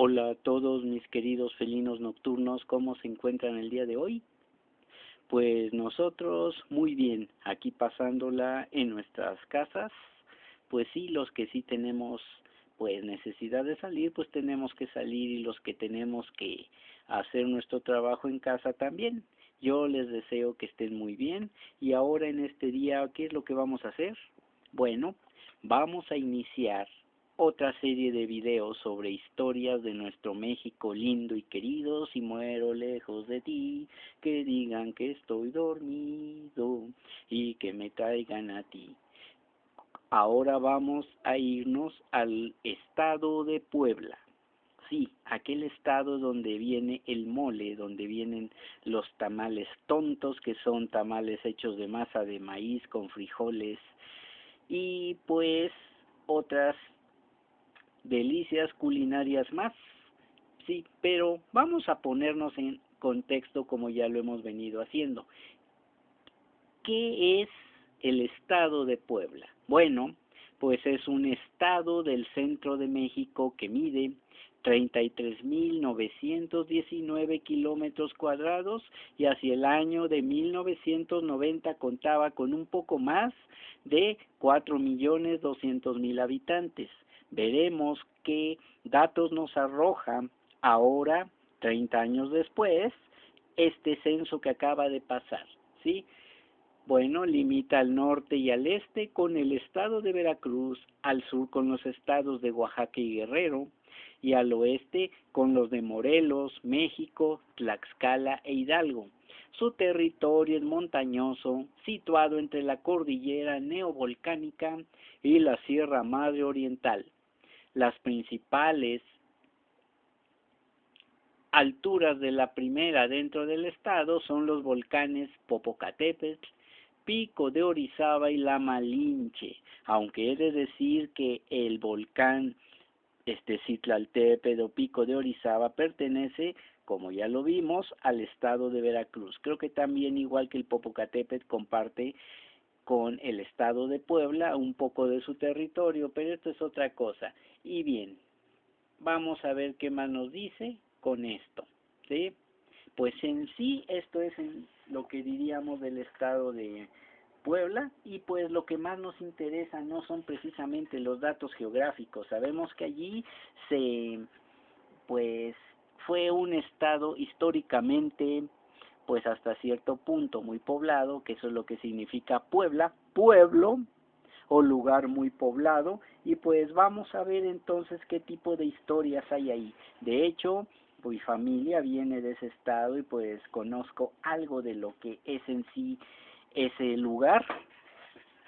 Hola a todos mis queridos felinos nocturnos, ¿cómo se encuentran el día de hoy? Pues nosotros muy bien, aquí pasándola en nuestras casas. Pues sí, los que sí tenemos pues necesidad de salir, pues tenemos que salir, y los que tenemos que hacer nuestro trabajo en casa también. Yo les deseo que estén muy bien, y ahora en este día, ¿qué es lo que vamos a hacer? Bueno, vamos a iniciar otra serie de videos sobre historias de nuestro México lindo y querido. Si muero lejos de ti, que digan que estoy dormido y que me traigan a ti. Ahora vamos a irnos al estado de Puebla. Sí, aquel estado donde viene el mole, donde vienen los tamales tontos, que son tamales hechos de masa de maíz con frijoles y pues otras delicias culinarias más. Sí, pero vamos a ponernos en contexto como ya lo hemos venido haciendo. ¿Qué es el estado de Puebla? Bueno, pues es un estado del centro de México que mide 33.919 kilómetros cuadrados, y hacia el año de 1990 contaba con un poco más de 4.200.000 habitantes. Veremos qué datos nos arroja ahora, 30 años después, este censo que acaba de pasar, ¿sí? Bueno, limita al norte y al este con el estado de Veracruz, al sur con los estados de Oaxaca y Guerrero, y al oeste con los de Morelos, México, Tlaxcala e Hidalgo. Su territorio es montañoso, situado entre la cordillera neovolcánica y la Sierra Madre Oriental. Las principales alturas de la primera dentro del estado son los volcanes Popocatépetl, Pico de Orizaba y la Malinche, aunque he de decir que el volcán Citlaltépetl o Pico de Orizaba pertenece, como ya lo vimos, al estado de Veracruz. Creo que también, igual que el Popocatépetl, comparte con el estado de Puebla un poco de su territorio, pero esto es otra cosa. Y bien, vamos a ver qué más nos dice con esto, ¿sí? Pues en sí esto es lo que diríamos del estado de Puebla, y pues lo que más nos interesa no son precisamente los datos geográficos. Sabemos que allí se pues fue un estado históricamente pues hasta cierto punto muy poblado, que eso es lo que significa Puebla, pueblo o lugar muy poblado. Y pues vamos a ver entonces qué tipo de historias hay ahí. De hecho, mi familia viene de ese estado y pues conozco algo de lo que es en sí ese lugar,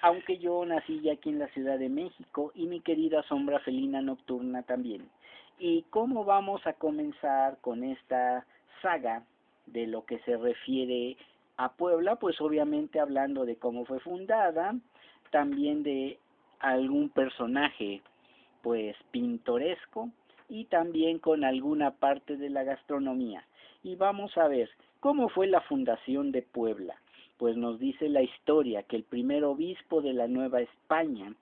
aunque yo nací ya aquí en la Ciudad de México, y mi querida sombra felina nocturna también. ¿Y cómo vamos a comenzar con esta saga de lo que se refiere a Puebla? Pues obviamente hablando de cómo fue fundada, también de algún personaje pues pintoresco, y también con alguna parte de la gastronomía. Y vamos a ver cómo fue la fundación de Puebla. Pues nos dice la historia que el primer obispo de la Nueva España,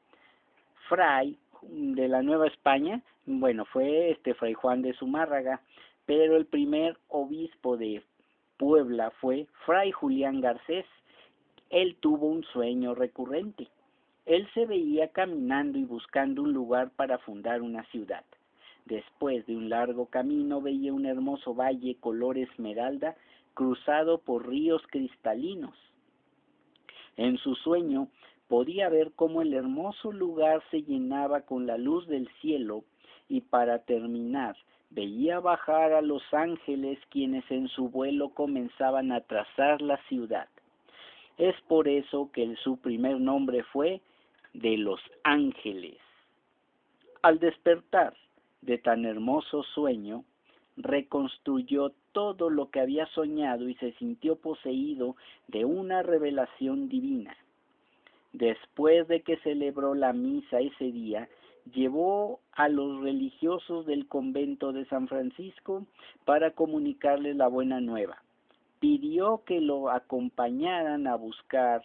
fray de la Nueva España, bueno, fue Fray Juan de Zumárraga, pero el primer obispo de Puebla fue Fray Julián Garcés. Él tuvo un sueño recurrente. Él se veía caminando y buscando un lugar para fundar una ciudad. Después de un largo camino veía un hermoso valle color esmeralda cruzado por ríos cristalinos. En su sueño podía ver cómo el hermoso lugar se llenaba con la luz del cielo, y para terminar veía bajar a los ángeles, quienes en su vuelo comenzaban a trazar la ciudad. Es por eso que su primer nombre fue de los Ángeles. Al despertar de tan hermoso sueño, reconstruyó todo lo que había soñado y se sintió poseído de una revelación divina. Después de que celebró la misa ese día, llevó a los religiosos del convento de San Francisco para comunicarles la buena nueva. Pidió que lo acompañaran a buscar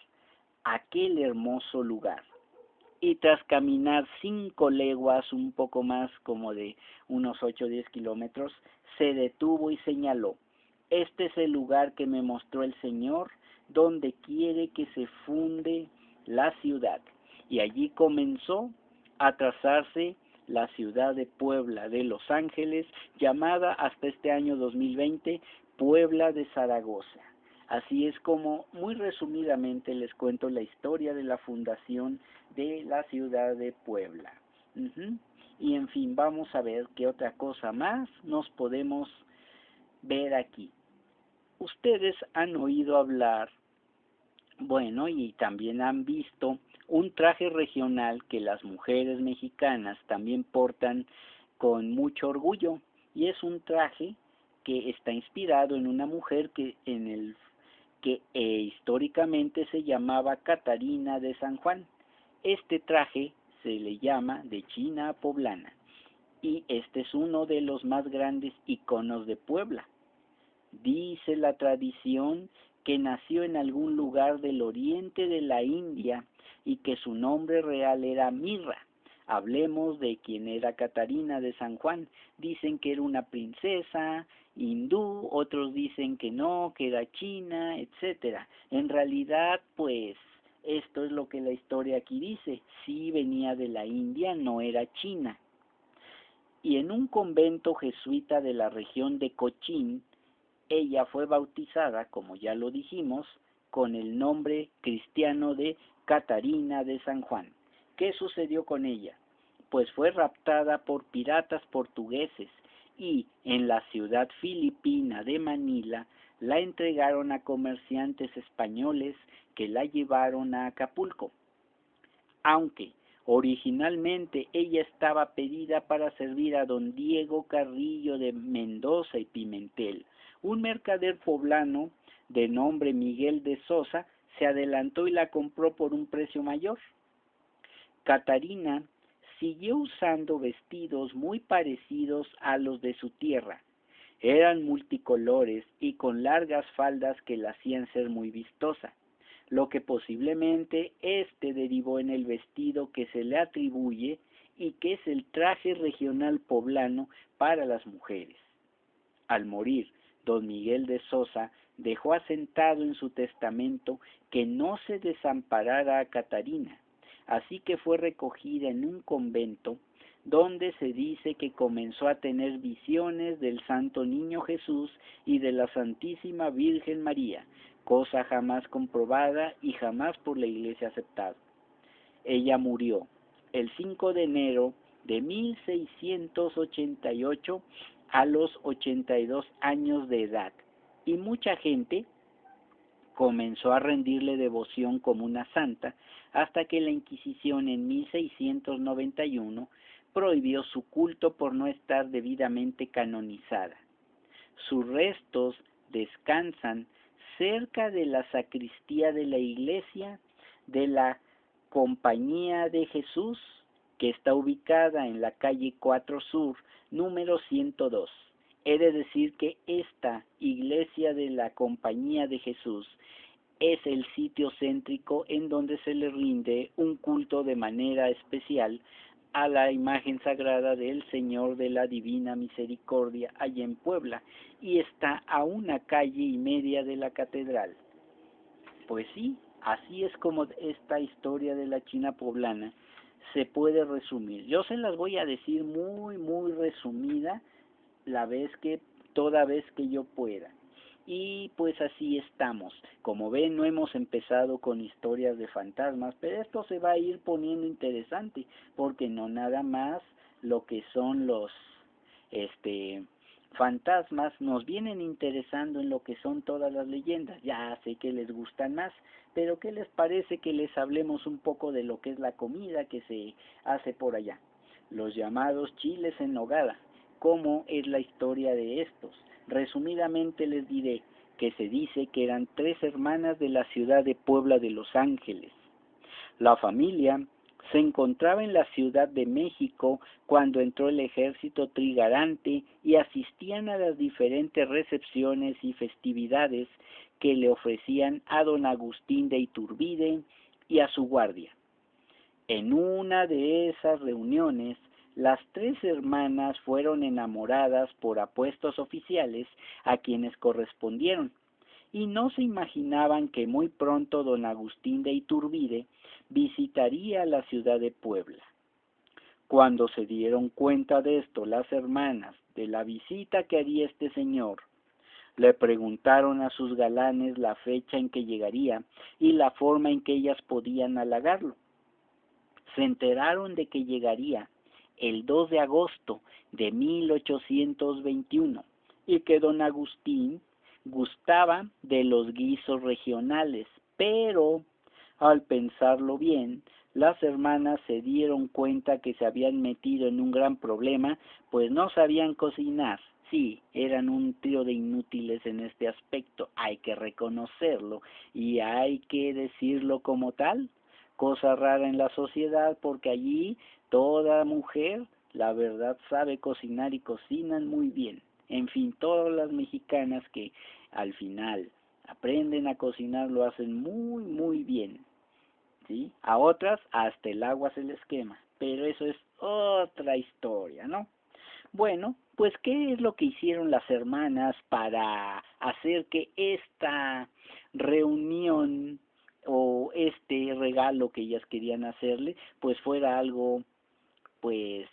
aquel hermoso lugar. y tras caminar 5 leguas, un poco más como de unos 8 o 10 kilómetros, se detuvo y señaló: este es el lugar que me mostró el Señor, donde quiere que se funde la ciudad. Y allí comenzó a trazarse la ciudad de Puebla de Los Ángeles, llamada hasta este año 2020 Puebla de Zaragoza. Así es como, muy resumidamente, les cuento la historia de la fundación de la ciudad de Puebla. Y en fin, vamos a ver qué otra cosa más nos podemos ver aquí. Ustedes han oído hablar, bueno, y también han visto un traje regional que las mujeres mexicanas también portan con mucho orgullo, y es un traje que está inspirado en una mujer que históricamente se llamaba Catarina de San Juan. Este traje se le llama de China poblana, y este es uno de los más grandes iconos de Puebla. Dice la tradición que nació en algún lugar del oriente de la India y que su nombre real era Mirra. Hablemos de quién era Catarina de San Juan. Dicen que era una princesa hindú, otros dicen que no, que era china, etcétera. En realidad, pues, esto es lo que la historia aquí dice. Sí venía de la India, no era china. Y en un convento jesuita de la región de Cochín, ella fue bautizada, como ya lo dijimos, con el nombre cristiano de Catarina de San Juan. ¿Qué sucedió con ella? Pues fue raptada por piratas portugueses y en la ciudad filipina de Manila la entregaron a comerciantes españoles que la llevaron a Acapulco. Aunque originalmente ella estaba pedida para servir a don Diego Carrillo de Mendoza y Pimentel, un mercader poblano de nombre Miguel de Sosa se adelantó y la compró por un precio mayor. Catarina siguió usando vestidos muy parecidos a los de su tierra. Eran multicolores y con largas faldas que la hacían ser muy vistosa, lo que posiblemente derivó en el vestido que se le atribuye y que es el traje regional poblano para las mujeres. Al morir, don Miguel de Sosa dejó asentado en su testamento que no se desamparara a Catarina, así que fue recogida en un convento donde se dice que comenzó a tener visiones del Santo Niño Jesús y de la Santísima Virgen María, cosa jamás comprobada y jamás por la Iglesia aceptada. Ella murió el 5 de enero de 1688 a los 82 años de edad, y mucha gente comenzó a rendirle devoción como una santa hasta que la Inquisición en 1691 prohibió su culto por no estar debidamente canonizada. Sus restos descansan cerca de la sacristía de la iglesia de la Compañía de Jesús, que está ubicada en la calle 4 Sur, número 102. He de decir que esta iglesia de la Compañía de Jesús es el sitio céntrico en donde se le rinde un culto de manera especial a la imagen sagrada del Señor de la Divina Misericordia allá en Puebla, y está a una calle y media de la catedral. Pues sí, así es como esta historia de la China poblana se puede resumir. Yo se las voy a decir muy resumida toda vez que yo pueda. Y pues así estamos. Como ven, no hemos empezado con historias de fantasmas, pero esto se va a ir poniendo interesante, porque no nada más lo que son los fantasmas nos vienen interesando en lo que son todas las leyendas. Ya sé que les gustan más, pero ¿qué les parece que les hablemos un poco de lo que es la comida que se hace por allá? Los llamados chiles en nogada. ¿Cómo es la historia de estos? Resumidamente les diré que se dice que eran 3 hermanas de la ciudad de Puebla de Los Ángeles. La familia se encontraba en la Ciudad de México cuando entró el ejército trigarante y asistían a las diferentes recepciones y festividades que le ofrecían a don Agustín de Iturbide y a su guardia. En una de esas reuniones, las tres hermanas fueron enamoradas por apuestos oficiales a quienes correspondieron, y no se imaginaban que muy pronto don Agustín de Iturbide visitaría la ciudad de Puebla. Cuando se dieron cuenta de esto las hermanas, de la visita que haría este señor, le preguntaron a sus galanes la fecha en que llegaría y la forma en que ellas podían halagarlo. Se enteraron de que llegaría el 2 de agosto de 1821 y que don Agustín gustaba de los guisos regionales, pero al pensarlo bien, las hermanas se dieron cuenta que se habían metido en un gran problema, pues no sabían cocinar. Sí, eran un trío de inútiles en este aspecto, hay que reconocerlo y hay que decirlo como tal. Cosa rara en la sociedad porque allí toda mujer, la verdad, sabe cocinar y cocinan muy bien. En fin, todas las mexicanas que al final aprenden a cocinar lo hacen muy, muy bien. ¿Sí? A otras hasta el agua se les quema, pero eso es otra historia, ¿no? Bueno, pues ¿qué es lo que hicieron las hermanas para hacer que esta reunión o este regalo que ellas querían hacerle, pues fuera algo, pues,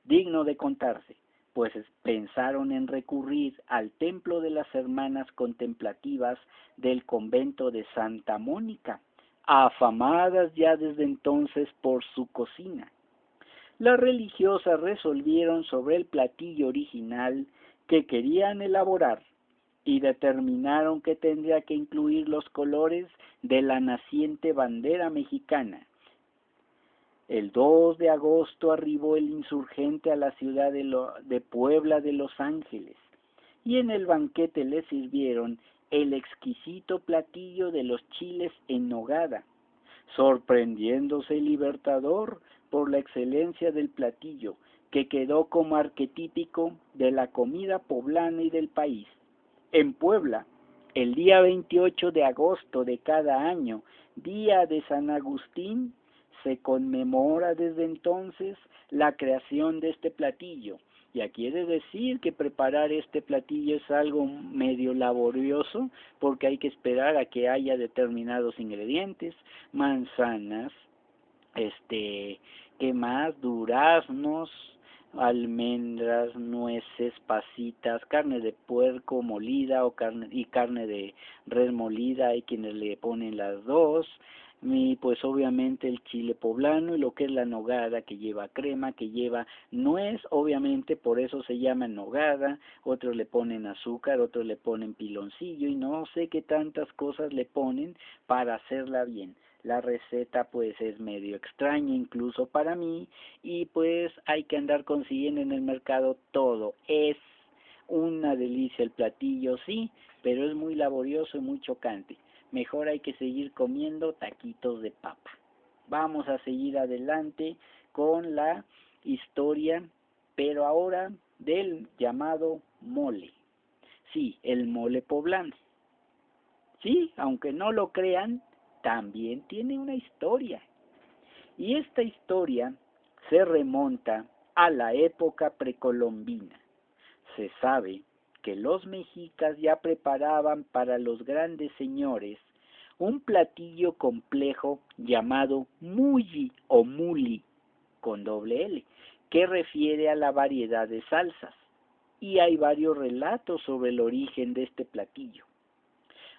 digno de contarse? Pues pensaron en recurrir al templo de las hermanas contemplativas del convento de Santa Mónica, afamadas ya desde entonces por su cocina. Las religiosas resolvieron sobre el platillo original que querían elaborar y determinaron que tendría que incluir los colores de la naciente bandera mexicana. El 2 de agosto arribó el insurgente a la ciudad de Puebla de Los Ángeles y en el banquete le sirvieron el exquisito platillo de los chiles en nogada, sorprendiéndose el Libertador por la excelencia del platillo, que quedó como arquetípico de la comida poblana y del país. En Puebla, el día 28 de agosto de cada año, día de San Agustín, se conmemora desde entonces la creación de este platillo. Ya quiere decir que preparar este platillo es algo medio laborioso porque hay que esperar a que haya determinados ingredientes, manzanas, ¿qué más? Duraznos, almendras, nueces, pasitas, carne de puerco molida o carne de res molida, hay quienes le ponen las dos, y pues obviamente el chile poblano y lo que es la nogada que lleva crema, que lleva nuez, obviamente por eso se llama nogada, otros le ponen azúcar, otros le ponen piloncillo y no sé qué tantas cosas le ponen para hacerla bien. La receta pues es medio extraña incluso para mí y pues hay que andar consiguiendo en el mercado todo. Es una delicia el platillo, sí, pero es muy laborioso y muy chocante. Mejor hay que seguir comiendo taquitos de papa. Vamos a seguir adelante con la historia, pero ahora del llamado mole. Sí, el mole poblano. Sí, aunque no lo crean, también tiene una historia. Y esta historia se remonta a la época precolombina. Se sabe que los mexicas ya preparaban para los grandes señores un platillo complejo llamado mulli o muli con doble L, que refiere a la variedad de salsas. Y hay varios relatos sobre el origen de este platillo.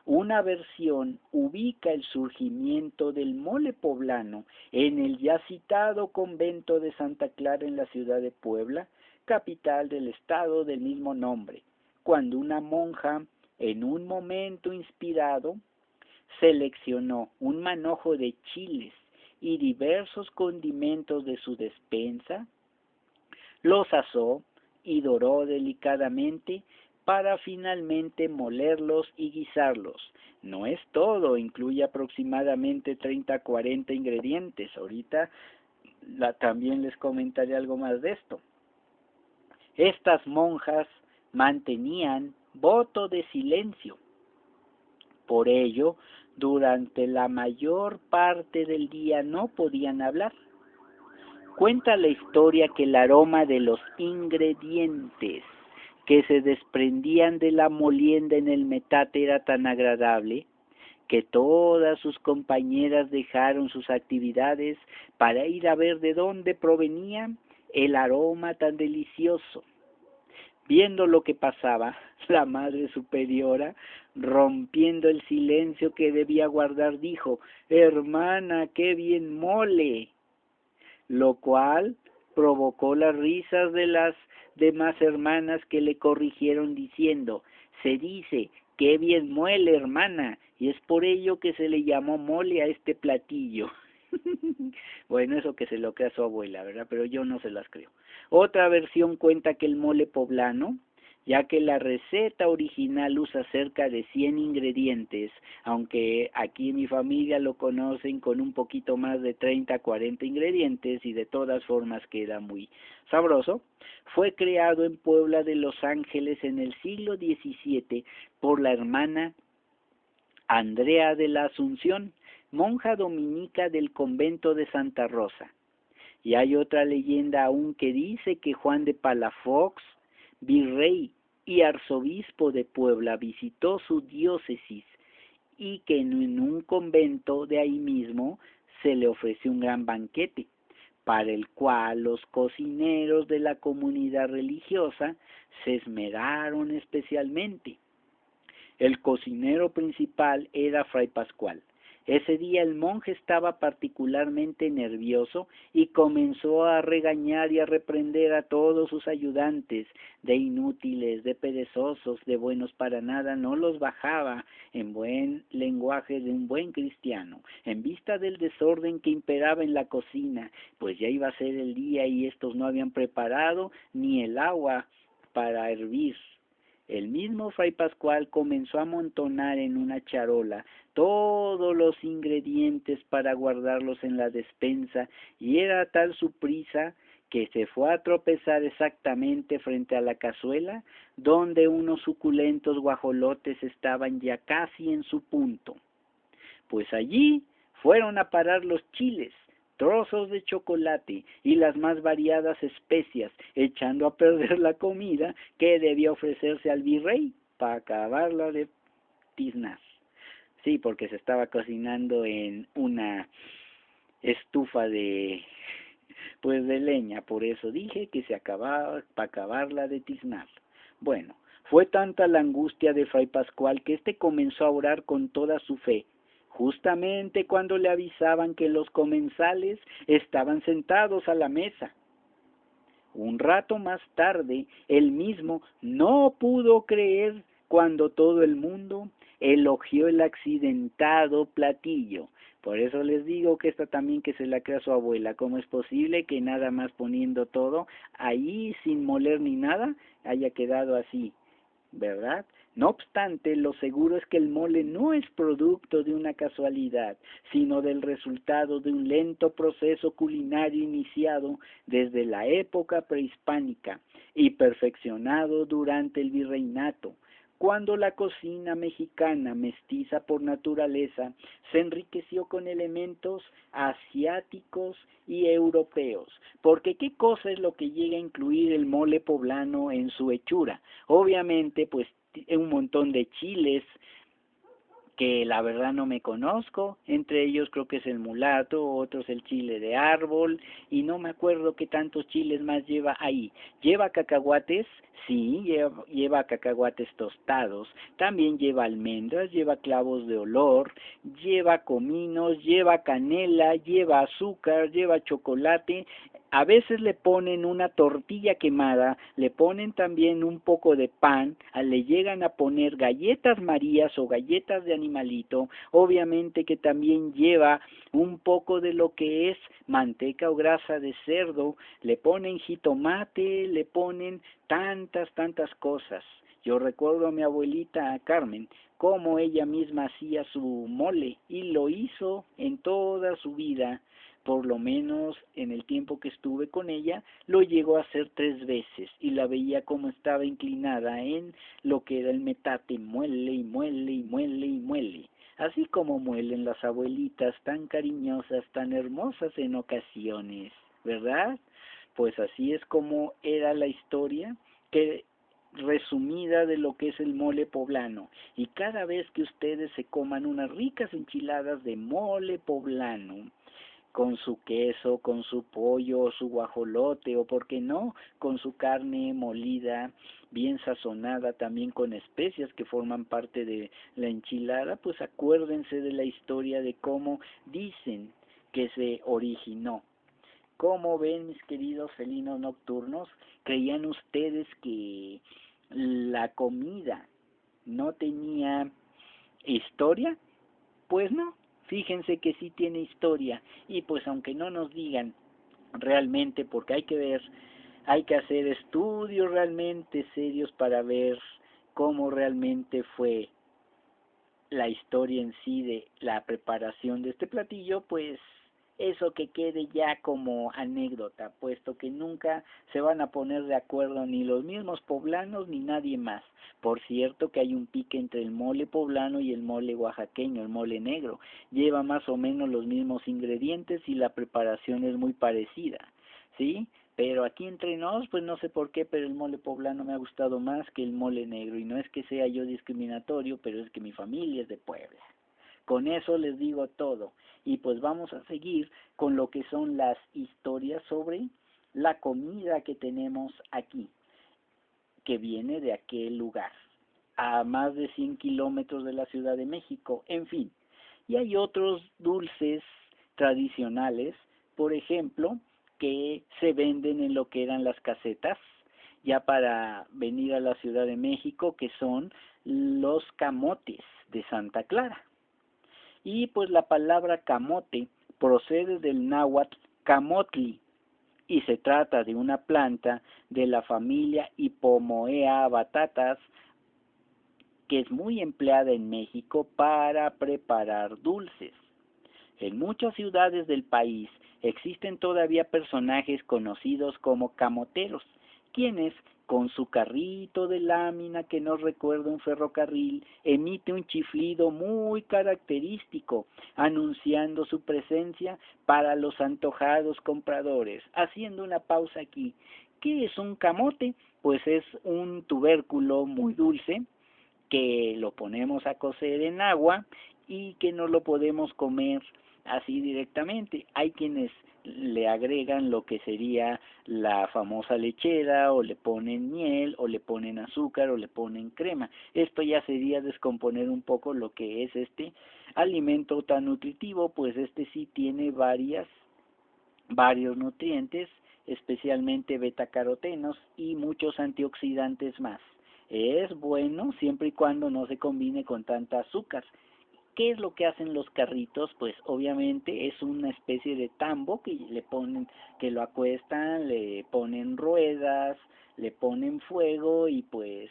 Una versión ubica el surgimiento del mole poblano en el ya citado convento de Santa Clara en la ciudad de Puebla, capital del estado del mismo nombre, cuando una monja, en un momento inspirado, seleccionó un manojo de chiles y diversos condimentos de su despensa, los asó y doró delicadamente para finalmente molerlos y guisarlos. No es todo, incluye aproximadamente 30 a 40 ingredientes. Ahorita también les comentaré algo más de esto. Estas monjas mantenían voto de silencio. Por ello, durante la mayor parte del día no podían hablar. Cuenta la historia que el aroma de los ingredientes que se desprendían de la molienda en el metate era tan agradable que todas sus compañeras dejaron sus actividades para ir a ver de dónde provenía el aroma tan delicioso. Viendo lo que pasaba, la Madre Superiora, rompiendo el silencio que debía guardar, dijo: «Hermana, qué bien mole», lo cual provocó las risas de las demás hermanas, que le corrigieron diciendo: «Se dice, qué bien muele, hermana, y es por ello que se le llamó mole a este platillo». Bueno, eso que se lo crea su abuela, ¿verdad? Pero yo no se las creo. Otra versión cuenta que el mole poblano, ya que la receta original usa cerca de 100 ingredientes, aunque aquí en mi familia lo conocen con un poquito más de 30, 40 ingredientes, y de todas formas queda muy sabroso, fue creado en Puebla de Los Ángeles en el siglo XVII por la hermana Andrea de la Asunción, monja dominica del convento de Santa Rosa. Y hay otra leyenda aún que dice que Juan de Palafox, virrey y arzobispo de Puebla, visitó su diócesis y que en un convento de ahí mismo se le ofreció un gran banquete, para el cual los cocineros de la comunidad religiosa se esmeraron especialmente. El cocinero principal era Fray Pascual. Ese día el monje estaba particularmente nervioso y comenzó a regañar y a reprender a todos sus ayudantes. De inútiles, de perezosos, de buenos para nada, no los bajaba, en buen lenguaje de un buen cristiano, en vista del desorden que imperaba en la cocina, pues ya iba a ser el día y estos no habían preparado ni el agua para hervir. El mismo Fray Pascual comenzó a amontonar en una charola todos los ingredientes para guardarlos en la despensa, y era tal su prisa que se fue a tropezar exactamente frente a la cazuela, donde unos suculentos guajolotes estaban ya casi en su punto. Pues allí fueron a parar los chiles, trozos de chocolate y las más variadas especias, echando a perder la comida que debía ofrecerse al virrey para acabarla de tiznar. Sí, porque se estaba cocinando en una estufa de leña, por eso dije que se acababa para acabarla de tiznar. Bueno, fue tanta la angustia de Fray Pascual que éste comenzó a orar con toda su fe, justamente cuando le avisaban que los comensales estaban sentados a la mesa. Un rato más tarde, él mismo no pudo creer cuando todo el mundo elogió el accidentado platillo. Por eso les digo que esta también que se la crea su abuela. ¿Cómo es posible que nada más poniendo todo ahí sin moler ni nada haya quedado así? ¿Verdad? No obstante, lo seguro es que el mole no es producto de una casualidad, sino del resultado de un lento proceso culinario iniciado desde la época prehispánica y perfeccionado durante el virreinato, cuando la cocina mexicana, mestiza por naturaleza, se enriqueció con elementos asiáticos y europeos. Porque ¿qué cosa es lo que llega a incluir el mole poblano en su hechura? Obviamente, pues un montón de chiles que la verdad no me conozco, entre ellos creo que es el mulato, otros el chile de árbol, y no me acuerdo qué tantos chiles más lleva ahí. ¿Lleva cacahuates? Sí, lleva cacahuates tostados, también lleva almendras, lleva clavos de olor, lleva cominos, lleva canela, lleva azúcar, lleva chocolate. A veces le ponen una tortilla quemada, le ponen también un poco de pan, le llegan a poner galletas marías o galletas de animalito, obviamente que también lleva un poco de lo que es manteca o grasa de cerdo, le ponen jitomate, le ponen tantas cosas. Yo recuerdo a mi abuelita Carmen, cómo ella misma hacía su mole, y lo hizo en toda su vida. Por lo menos en el tiempo que estuve con ella, lo llegó a hacer 3 veces, y la veía como estaba inclinada en lo que era el metate, muele y muele y muele y muele, así como muelen las abuelitas tan cariñosas, tan hermosas en ocasiones, ¿verdad? Pues así es como era la historia que resumida de lo que es el mole poblano. Y cada vez que ustedes se coman unas ricas enchiladas de mole poblano, con su queso, con su pollo, su guajolote, o por qué no, con su carne molida, bien sazonada, también con especias que forman parte de la enchilada, pues acuérdense de la historia de cómo dicen que se originó. ¿Cómo ven, mis queridos felinos nocturnos? ¿Creían ustedes que la comida no tenía historia? Pues no, fíjense que sí tiene historia, y pues aunque no nos digan realmente, porque hay que ver, hay que hacer estudios realmente serios para ver cómo realmente fue la historia en sí de la preparación de este platillo, pues eso que quede ya como anécdota, puesto que nunca se van a poner de acuerdo ni los mismos poblanos ni nadie más. Por cierto que hay un pique entre el mole poblano y el mole oaxaqueño, el mole negro. Lleva más o menos los mismos ingredientes y la preparación es muy parecida, ¿sí? Pero aquí entre nos, pues no sé por qué, pero el mole poblano me ha gustado más que el mole negro. Y no es que sea yo discriminatorio, pero es que mi familia es de Puebla. Con eso les digo todo. Y pues vamos a seguir con lo que son las historias sobre la comida que tenemos aquí, que viene de aquel lugar, a más de 100 kilómetros de la Ciudad de México, en fin. Y hay otros dulces tradicionales, por ejemplo, que se venden en lo que eran las casetas, ya para venir a la Ciudad de México, que son los camotes de Santa Clara. Y pues la palabra camote procede del náhuatl camotli, y se trata de una planta de la familia Hipomoea batatas, que es muy empleada en México para preparar dulces. En muchas ciudades del país existen todavía personajes conocidos como camoteros, quienes, con su carrito de lámina que nos recuerda un ferrocarril, emite un chiflido muy característico, anunciando su presencia para los antojados compradores. Haciendo una pausa aquí, ¿qué es un camote? Pues es un tubérculo muy dulce, que lo ponemos a cocer en agua y que no lo podemos comer así directamente. Hay quienes le agregan lo que sería la famosa lechera, o le ponen miel, o le ponen azúcar, o le ponen crema. Esto ya sería descomponer un poco lo que es este alimento tan nutritivo, pues este sí tiene varios nutrientes, especialmente betacarotenos y muchos antioxidantes más. Es bueno siempre y cuando no se combine con tanta azúcar. ¿Qué es lo que hacen los carritos? Pues obviamente es una especie de tambo que le ponen, que lo acuestan, le ponen ruedas, le ponen fuego, y pues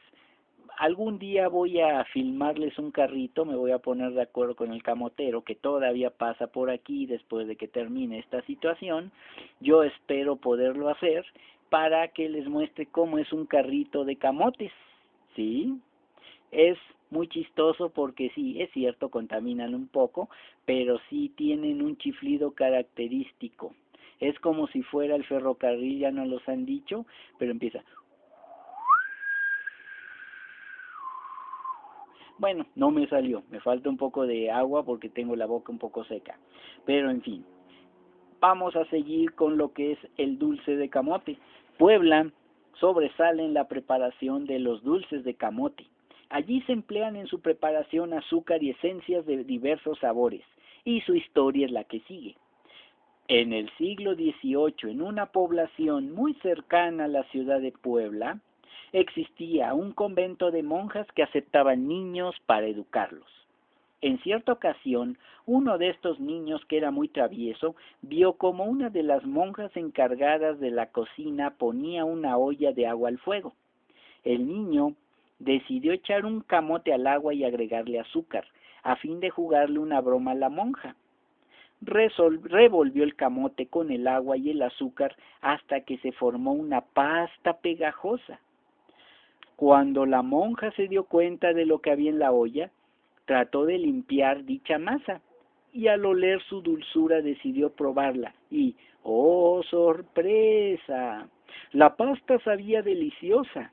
algún día voy a filmarles un carrito, me voy a poner de acuerdo con el camotero que todavía pasa por aquí después de que termine esta situación. Yo espero poderlo hacer para que les muestre cómo es un carrito de camotes, ¿sí? Es muy chistoso porque sí, es cierto, contaminan un poco, pero sí tienen un chiflido característico. Es como si fuera el ferrocarril, ya nos los han dicho, pero empieza. Bueno, no me salió, me falta un poco de agua porque tengo la boca un poco seca. Pero en fin, vamos a seguir con lo que es el dulce de camote. Puebla sobresale en la preparación de los dulces de camote. Allí se emplean en su preparación azúcar y esencias de diversos sabores, y su historia es la que sigue. En el siglo XVIII, en una población muy cercana a la ciudad de Puebla, existía un convento de monjas que aceptaban niños para educarlos. En cierta ocasión, uno de estos niños, que era muy travieso, vio como una de las monjas encargadas de la cocina ponía una olla de agua al fuego. El niño decidió echar un camote al agua y agregarle azúcar, a fin de jugarle una broma a la monja. Revolvió el camote con el agua y el azúcar hasta que se formó una pasta pegajosa. Cuando la monja se dio cuenta de lo que había en la olla, trató de limpiar dicha masa, y al oler su dulzura decidió probarla y, ¡oh, sorpresa! La pasta sabía deliciosa.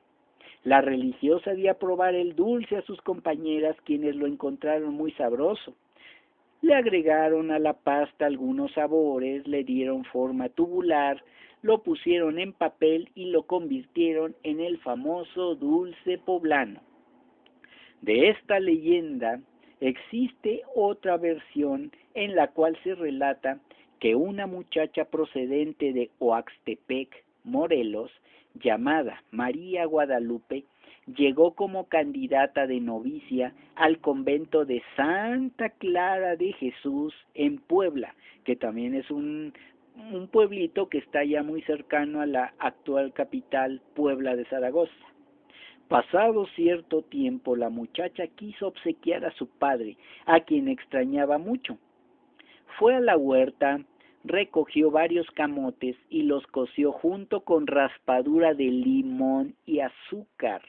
La religiosa dio a probar el dulce a sus compañeras, quienes lo encontraron muy sabroso. Le agregaron a la pasta algunos sabores, le dieron forma tubular, lo pusieron en papel y lo convirtieron en el famoso dulce poblano. De esta leyenda existe otra versión en la cual se relata que una muchacha procedente de Oaxtepec, Morelos, llamada María Guadalupe, llegó como candidata de novicia al convento de Santa Clara de Jesús en Puebla, que también es un pueblito que está ya muy cercano a la actual capital, Puebla de Zaragoza. Pasado cierto tiempo, la muchacha quiso obsequiar a su padre, a quien extrañaba mucho. Fue a la huerta, recogió varios camotes y los coció junto con raspadura de limón y azúcar.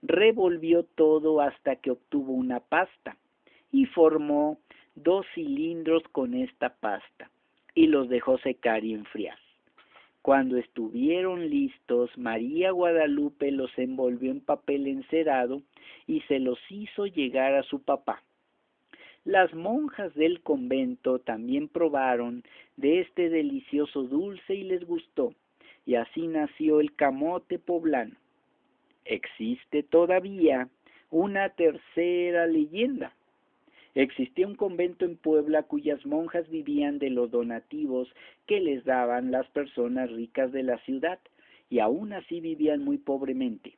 Revolvió todo hasta que obtuvo una pasta y formó 2 cilindros con esta pasta y los dejó secar y enfriar. Cuando estuvieron listos, María Guadalupe los envolvió en papel encerado y se los hizo llegar a su papá. Las monjas del convento también probaron de este delicioso dulce y les gustó, y así nació el camote poblano. Existe todavía una tercera leyenda. Existía un convento en Puebla cuyas monjas vivían de los donativos que les daban las personas ricas de la ciudad, y aún así vivían muy pobremente.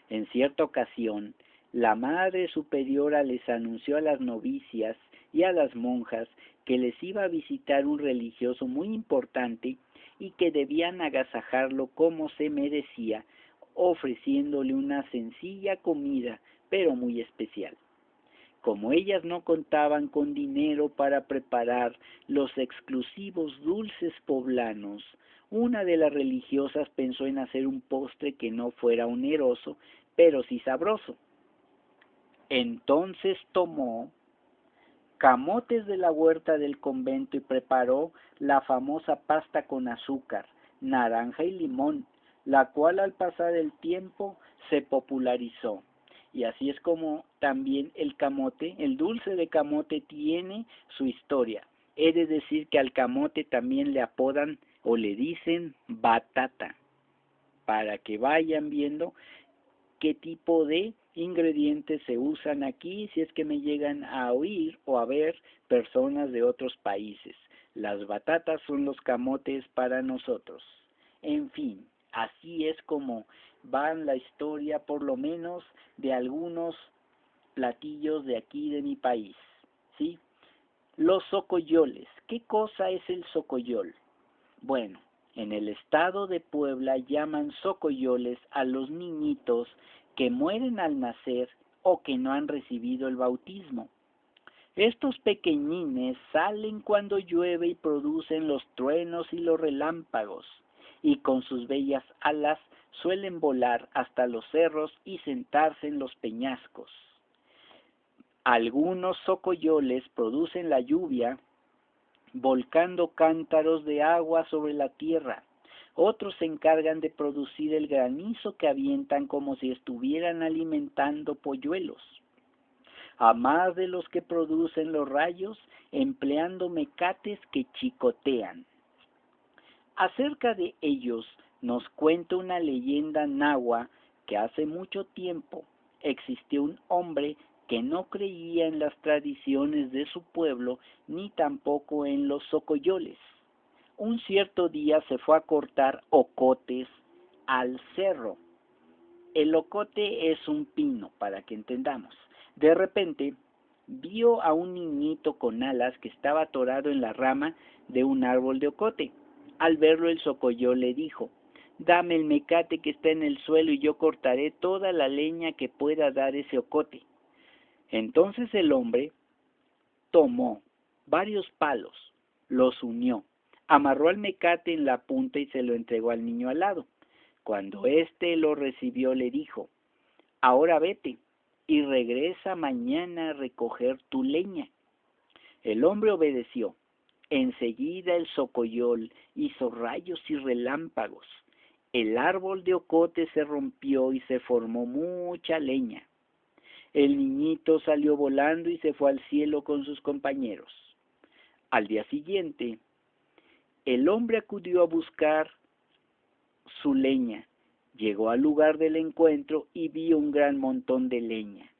En cierta ocasión, la Madre Superiora les anunció a las novicias y a las monjas que les iba a visitar un religioso muy importante y que debían agasajarlo como se merecía, ofreciéndole una sencilla comida, pero muy especial. Como ellas no contaban con dinero para preparar los exclusivos dulces poblanos, una de las religiosas pensó en hacer un postre que no fuera oneroso, pero sí sabroso. Entonces tomó camotes de la huerta del convento y preparó la famosa pasta con azúcar, naranja y limón, la cual al pasar el tiempo se popularizó. Y así es como también el camote, el dulce de camote tiene su historia. He de decir que al camote también le apodan o le dicen batata, para que vayan viendo qué tipo de ingredientes se usan aquí, si es que me llegan a oír o a ver personas de otros países. Las batatas son los camotes para nosotros. En fin, así es como van la historia, por lo menos, de algunos platillos de aquí de mi país, ¿sí? Los socoyoles. ¿Qué cosa es el socoyol? Bueno, en el estado de Puebla llaman socoyoles a los niñitos que mueren al nacer o que no han recibido el bautismo. Estos pequeñines salen cuando llueve y producen los truenos y los relámpagos, y con sus bellas alas suelen volar hasta los cerros y sentarse en los peñascos. Algunos socoyoles producen la lluvia volcando cántaros de agua sobre la tierra. Otros se encargan de producir el granizo que avientan como si estuvieran alimentando polluelos. A más de los que producen los rayos, empleando mecates que chicotean. Acerca de ellos nos cuenta una leyenda nahua que hace mucho tiempo existió un hombre que no creía en las tradiciones de su pueblo ni tampoco en los socoyoles. Un cierto día se fue a cortar ocotes al cerro. El ocote es un pino, para que entendamos. De repente vio a un niñito con alas que estaba atorado en la rama de un árbol de ocote. Al verlo el socoyol le dijo: «Dame el mecate que está en el suelo y yo cortaré toda la leña que pueda dar ese ocote». Entonces el hombre tomó varios palos, los unió, amarró al mecate en la punta y se lo entregó al niño alado. Cuando éste lo recibió le dijo: «Ahora vete y regresa mañana a recoger tu leña». El hombre obedeció. Enseguida el socoyol hizo rayos y relámpagos. El árbol de ocote se rompió y se formó mucha leña. El niñito salió volando y se fue al cielo con sus compañeros. Al día siguiente, el hombre acudió a buscar su leña. Llegó al lugar del encuentro y vio un gran montón de leña.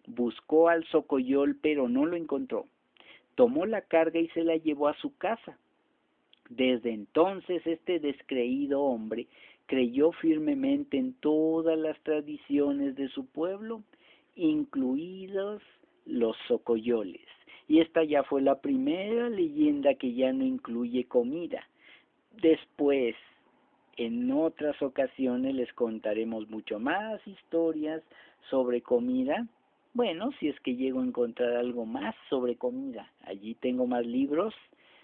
Buscó al socoyol, pero no lo encontró. Tomó la carga y se la llevó a su casa. Desde entonces este descreído hombre creyó firmemente en todas las tradiciones de su pueblo, incluidos los socoyoles. Y esta ya fue la primera leyenda que ya no incluye comida. Después, en otras ocasiones les contaremos mucho más historias sobre comida. Bueno, si es que llego a encontrar algo más sobre comida. Allí tengo más libros,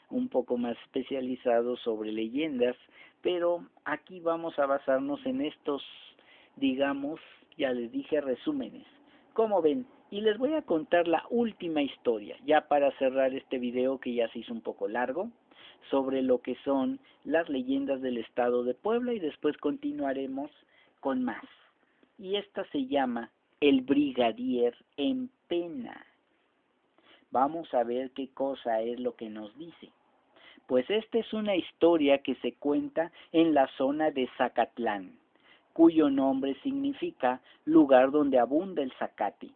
un poco más especializados sobre leyendas, pero aquí vamos a basarnos en estos, digamos, ya les dije, resúmenes. ¿Cómo ven? Y les voy a contar la última historia, ya para cerrar este video que ya se hizo un poco largo, sobre lo que son las leyendas del estado de Puebla, y después continuaremos con más. Y esta se llama El Brigadier en Pena. Vamos a ver qué cosa es lo que nos dice. Pues esta es una historia que se cuenta en la zona de Zacatlán, cuyo nombre significa lugar donde abunda el zacate,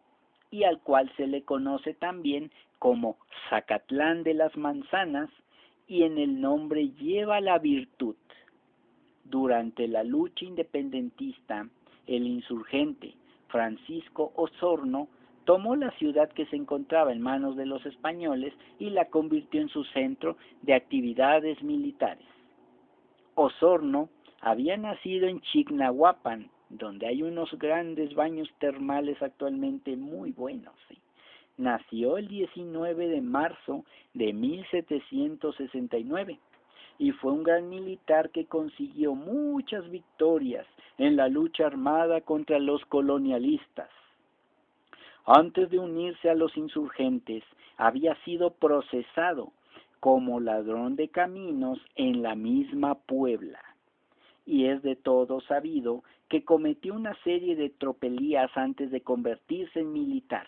y al cual se le conoce también como Zacatlán de las Manzanas, y en el nombre lleva la virtud. Durante la lucha independentista, el insurgente Francisco Osorno tomó la ciudad que se encontraba en manos de los españoles y la convirtió en su centro de actividades militares. Osorno había nacido en Chignahuapan, donde hay unos grandes baños termales actualmente muy buenos. Nació el 19 de marzo de 1769 y fue un gran militar que consiguió muchas victorias en la lucha armada contra los colonialistas. Antes de unirse a los insurgentes, había sido procesado como ladrón de caminos en la misma Puebla. Y es de todo sabido que cometió una serie de tropelías antes de convertirse en militar.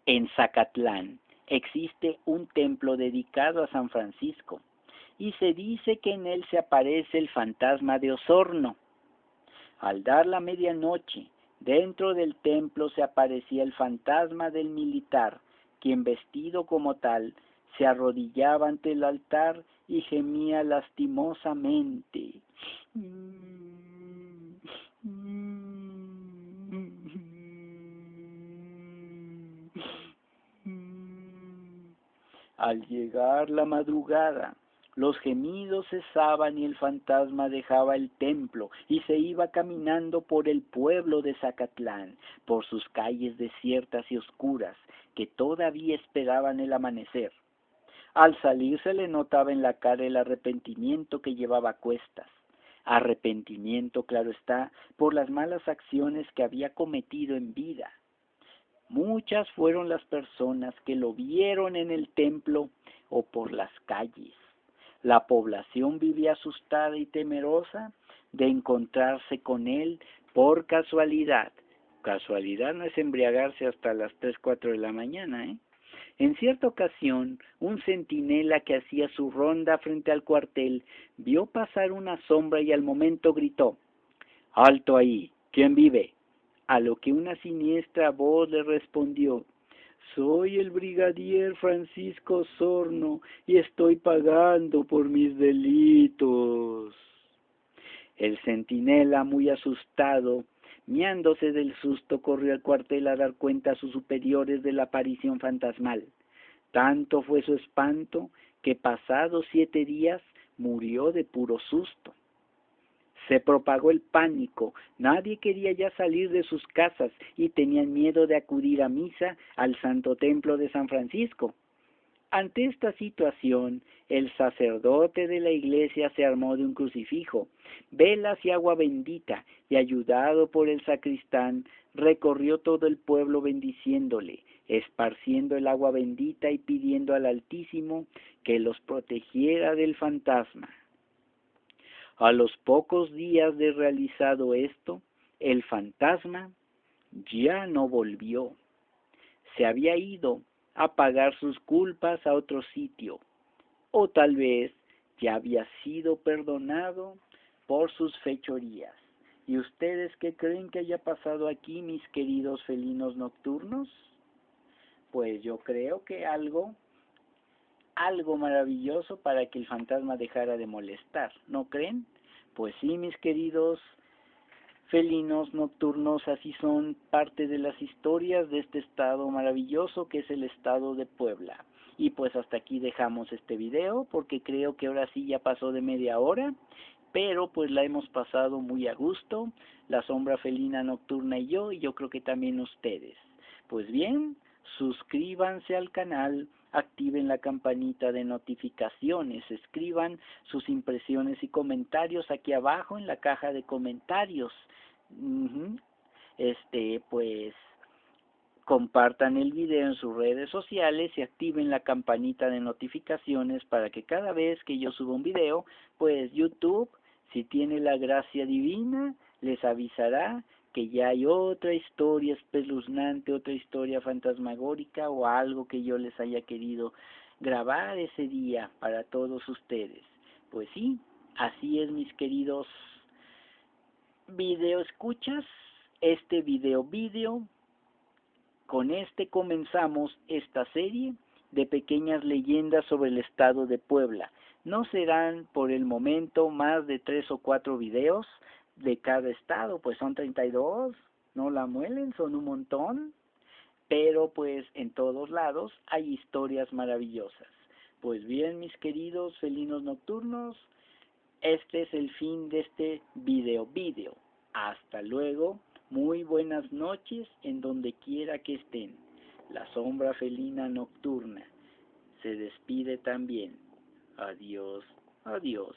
En Zacatlán existe un templo dedicado a San Francisco, y se dice que en él se aparece el fantasma de Osorno. Al dar la medianoche, dentro del templo se aparecía el fantasma del militar, quien vestido como tal, se arrodillaba ante el altar y gemía lastimosamente. Al llegar la madrugada, los gemidos cesaban y el fantasma dejaba el templo y se iba caminando por el pueblo de Zacatlán, por sus calles desiertas y oscuras, que todavía esperaban el amanecer. Al salir se le notaba en la cara el arrepentimiento que llevaba a cuestas. Arrepentimiento, claro está, por las malas acciones que había cometido en vida. Muchas fueron las personas que lo vieron en el templo o por las calles. La población vivía asustada y temerosa de encontrarse con él por casualidad. Casualidad no es embriagarse hasta las 3, 4 de la mañana, ¿eh? En cierta ocasión, un centinela que hacía su ronda frente al cuartel vio pasar una sombra y al momento gritó: «¡Alto ahí! ¿Quién vive?». A lo que una siniestra voz le respondió: «Soy el brigadier Francisco Osorno y estoy pagando por mis delitos». El centinela, muy asustado, miándose del susto, corrió al cuartel a dar cuenta a sus superiores de la aparición fantasmal. Tanto fue su espanto que pasados 7 días murió de puro susto. Se propagó el pánico, nadie quería ya salir de sus casas y tenían miedo de acudir a misa al Santo Templo de San Francisco. Ante esta situación, el sacerdote de la iglesia se armó de un crucifijo, velas y agua bendita, y ayudado por el sacristán, recorrió todo el pueblo bendiciéndole, esparciendo el agua bendita y pidiendo al Altísimo que los protegiera del fantasma. A los pocos días de realizado esto, el fantasma ya no volvió. Se había ido a pagar sus culpas a otro sitio, o tal vez ya había sido perdonado por sus fechorías. ¿Y ustedes qué creen que haya pasado aquí, mis queridos felinos nocturnos? Pues yo creo que algo maravilloso para que el fantasma dejara de molestar, ¿no creen? Pues sí, mis queridos felinos nocturnos, así son parte de las historias de este estado maravilloso que es el estado de Puebla. Y pues hasta aquí dejamos este video porque creo que ahora sí ya pasó de media hora, pero pues la hemos pasado muy a gusto, la sombra felina nocturna y yo creo que también ustedes. Pues bien, suscríbanse al canal, activen la campanita de notificaciones, escriban sus impresiones y comentarios aquí abajo en la caja de comentarios. Pues compartan el video en sus redes sociales y activen la campanita de notificaciones para que cada vez que yo suba un video, pues YouTube, si tiene la gracia divina, les avisará que ya hay otra historia espeluznante, otra historia fantasmagórica o algo que yo les haya querido grabar ese día para todos ustedes. Pues sí, así es, mis queridos video escuchas, este video con este comenzamos esta serie de pequeñas leyendas sobre el estado de Puebla. No serán por el momento más de 3 o 4 videos de cada estado, pues son 32, no la muelen, son un montón, pero pues en todos lados hay historias maravillosas. Pues bien, mis queridos felinos nocturnos, este es el fin de este video. Hasta luego, muy buenas noches en donde quiera que estén. La sombra felina nocturna se despide también. Adiós, adiós.